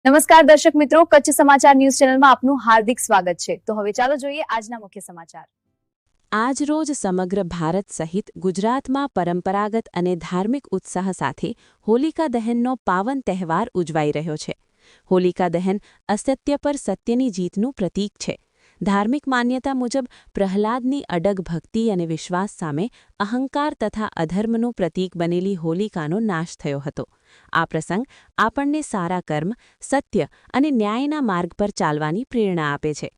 નમસ્કાર દર્શક મિત્રો, કચ્છ સમાચાર ન્યૂઝ ચેનલમાં આપનું હાર્દિક સ્વાગત છે। તો હવે ચાલો જોઈએ આજના મુખ્ય સમાચાર। આજ રોજ સમગ્ર ભારત સહિત ગુજરાતમાં પરંપરાગત અને ધાર્મિક ઉત્સાહ સાથે હોલિકા દહનનો પાવન તહેવાર ઉજવાઈ રહ્યો છે। હોલિકા દહન અસત્ય પર સત્યની જીતનું પ્રતીક છે। ધાર્મિક માન્યતા મુજબ પ્રહલાદની અડગ ભક્તિ અને વિશ્વાસ સામે અહંકાર તથા અધર્મનું પ્રતીક બનેલી હોલિકાનો નાશ થયો હતો। આ પ્રસંગ આપણને સારા કર્મ, સત્ય અને ન્યાયના માર્ગ પર ચાલવાની પ્રેરણા આપે છે।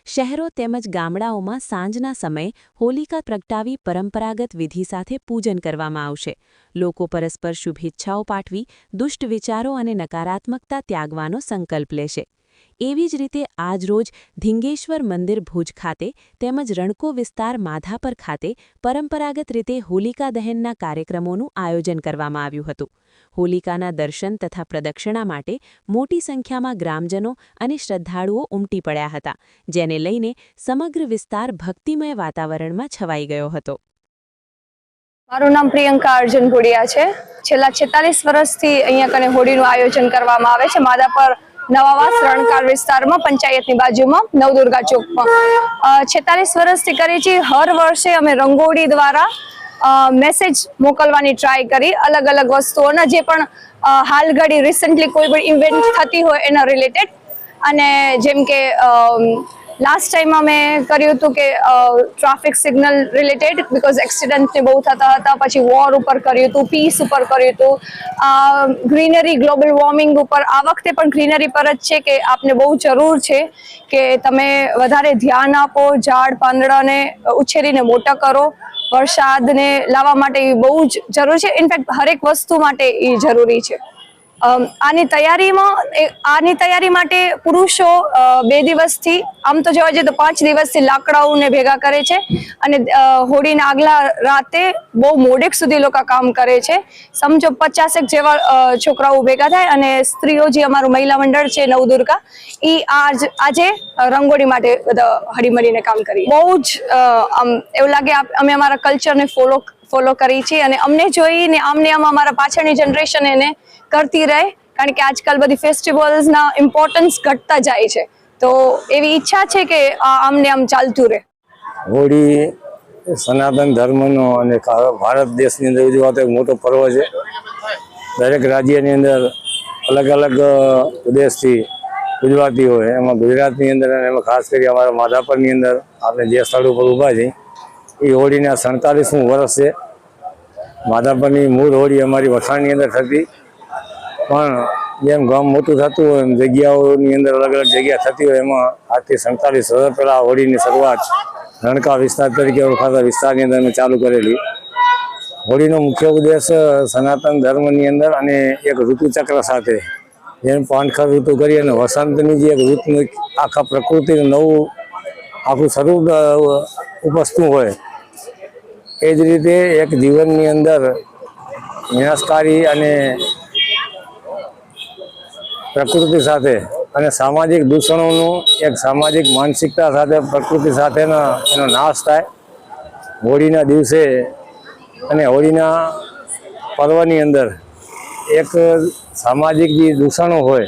શહેરો તેમજ ગામડાઓમાં સાંજના સમયે હોલિકા પ્રગટાવી પરંપરાગત વિધિ સાથે પૂજન કરવામાં આવશે। લોકો પરસ્પર શુભેચ્છાઓ પાઠવી દુષ્ટ વિચારો અને નકારાત્મકતા ત્યાગવાનો સંકલ્પ લેશે। એવી જ રીતે આજરોજ ધીંગેશ્વર મંદિર ભુજ ખાતે તેમજ રણકો વિસ્તાર માધાપર ખાતે પરંપરાગત રીતે હોલિકા દહનના કાર્યક્રમોનું આયોજન કરવામાં આવ્યું હતું। હોલિકાના દર્શન તથા પ્રદક્ષિણા માટે મોટી સંખ્યામાં ગ્રામજનો અને શ્રદ્ધાળુઓ ઉમટી પડ્યા હતા, જેને લઈને સમગ્ર વિસ્તાર ભક્તિમય વાતાવરણમાં છવાઈ ગયો હતો। મારું નામ પ્રિયંકા અર્જુન ભુડિયા છે। છેલ્લા 46 વર્ષથી અહીંયા કને હોળીનું આયોજન કરવામાં આવે છે માધાપર નવાવાસ રણકાર વિસ્તારમાં પંચાયતની બાજુમાં નવદુર્ગા ચોકમાં 46 વર્ષથી કરી છે। હર વર્ષે અમે રંગોળી દ્વારા મેસેજ મોકલવાની ટ્રાય કરી અલગ અલગ વસ્તુઓના જે પણ હાલ ઘડી રિસન્ટલી કોઈ પણ ઇવેન્ટ થતી હોય એના રિલેટેડ, અને જેમ કે લાસ્ટ ટાઈમ અમે કર્યું હતું કે ટ્રાફિક સિગ્નલ રિલેટેડ બીકોઝ એક્સિડન્ટને બહુ થતા હતા, પછી વોર ઉપર કર્યું હતું, પીસ ઉપર કર્યું હતું, ગ્રીનરી ગ્લોબલ વોર્મિંગ ઉપર। આ વખતે પણ ગ્રીનરી પર જ છે કે આપને બહુ જરૂર છે કે તમે વધારે ધ્યાન આપો, ઝાડ પાંદડાને ઉછેરીને મોટા કરો, વરસાદને લાવવા માટે એ બહુ જ જરૂર છે। ઇનફેક્ટ હરેક વસ્તુ માટે એ જરૂરી છે। આની તૈયારી માટે પુરુષો 2 દિવસથી, આમ તો જોવા જઈએ તો 5 દિવસથી લાકડાઓને ભેગા કરે છે અને હોળીના આગલા રાતે બહુ મોડેક સુધી લોકો કામ કરે છે। સમજો 50 જેવા છોકરાઓ ભેગા થાય અને સ્ત્રીઓ જે અમારું મહિલા મંડળ છે નવદુર્ગા, એ આજે રંગોળી માટે બધા હળીમળીને કામ કરી બહુ જ એવું લાગે અમે અમારા કલ્ચરને ફોલો કરી છે અને અમને જોઈને આમ અમારા પાછળની જનરેશન એને કરતી રહે, કારણ કે આજકાલ બધી ફેસ્ટિવલ્સના ઇમ્પોર્ટન્સ ઘટતા જાય છે। તો એવી ઈચ્છા છે કે આમ ચાલતું રહે। હોળી સનાતન ધર્મનો અને ભારત દેશની અંદર ઉજવાતો એક મોટો પર્વ છે। દરેક રાજ્યની અંદર અલગ અલગ ઉદ્દેશથી ઉજવાતી હોય, એમાં ગુજરાતની અંદર અને એમાં ખાસ કરી અમારા માધાપરની અંદર આપણે જે સ્થળ ઉપર ઊભા છીએ એ હોળીના 47મું વર્ષ છે। માધાપરની મૂળ હોળી અમારી વસાણની અંદર થતી, પણ જેમ ગામ મોટું થતું હોય એમ જગ્યાઓની અંદર અલગ અલગ જગ્યા થતી હોય, એમાં આજથી 47 વર્ષ પહેલાં હોળીની શરૂઆત રણકા વિસ્તાર તરીકે ઓળખાતા વિસ્તારની અંદર અમે ચાલુ કરેલી। હોળીનો મુખ્ય ઉદ્દેશ સનાતન ધર્મની અંદર અને એક ઋતુચક્ર સાથે જેમ પાનખર ઋતુ કરી અને વસંતની જે એક ઋતુનું આખા પ્રકૃતિનું નવું આખું સ્વરૂપ ઉપસતું હોય, એ જ રીતે એક જીવનની અંદર વિનાશકારી અને પ્રકૃતિ સાથે અને સામાજિક દૂષણોનું એક સામાજિક માનસિકતા સાથે પ્રકૃતિ સાથેનો એનો નાશ થાય। હોળીના દિવસે અને હોળીના પર્વની અંદર એક સામાજિક જે દૂષણો હોય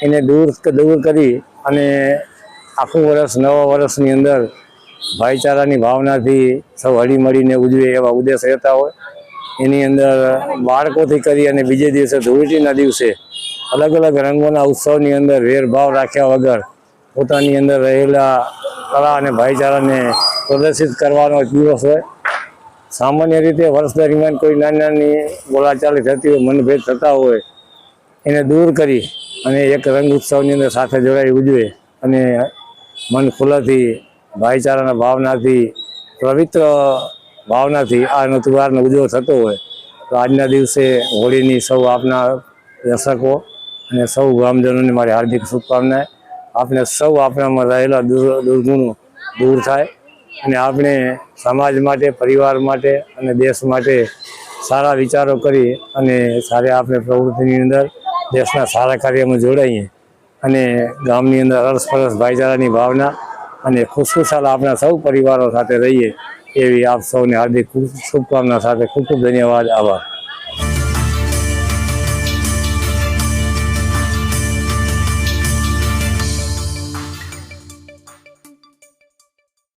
એને દૂર કરી અને આખું વર્ષ નવા વર્ષની અંદર ભાઈચારાની ભાવનાથી સૌ હળીમળીને ઉજવે એવા ઉદ્દેશ રહેતા હોય। એની અંદર બાળકોથી કરી અને બીજે દિવસે ધૂળેટીના દિવસે અલગ અલગ રંગોના ઉત્સવની અંદર વેરભાવ રાખ્યા વગર પોતાની અંદર રહેલા કળા અને ભાઈચારાને પ્રદર્શિત કરવાનો દિવસ હોય। સામાન્ય રીતે વર્ષ દરમિયાન કોઈ નાની બોલાચાલી થતી હોય, મનભેદ થતા હોય, એને દૂર કરી અને એક રંગ ઉત્સવની અંદર સાથે જોડાઈ ઉજવે અને મન ખુલ્લાથી ભાઈચારાના ભાવનાથી પવિત્ર ભાવનાથી આનો તહેવારનો ઉજવો થતો હોય, તો આજના દિવસે હોળીની સૌ આપના દર્શકો અને સૌ ગ્રામજનોને મારી હાર્દિક શુભકામનાएं। આપણે સૌ આપણામાં રહેલા દુર્ગુણો દૂર થાય અને આપણે સમાજ માટે, પરિવાર માટે અને દેશ માટે સારા વિચારો કરી અને સારી આપણે પ્રવૃત્તિની અંદર દેશના સારા કાર્યમાં જોડાઈએ અને ગામની અંદર અરસપરસ ભાઈચારાની ભાવના અને ખુશખુશાલ આપણા સૌ પરિવારો સાથે રહીએ એવી આપ સૌને હાર્દિક શુભકામના સાથે ખૂબ ખૂબ ધન્યવાદ, આભાર।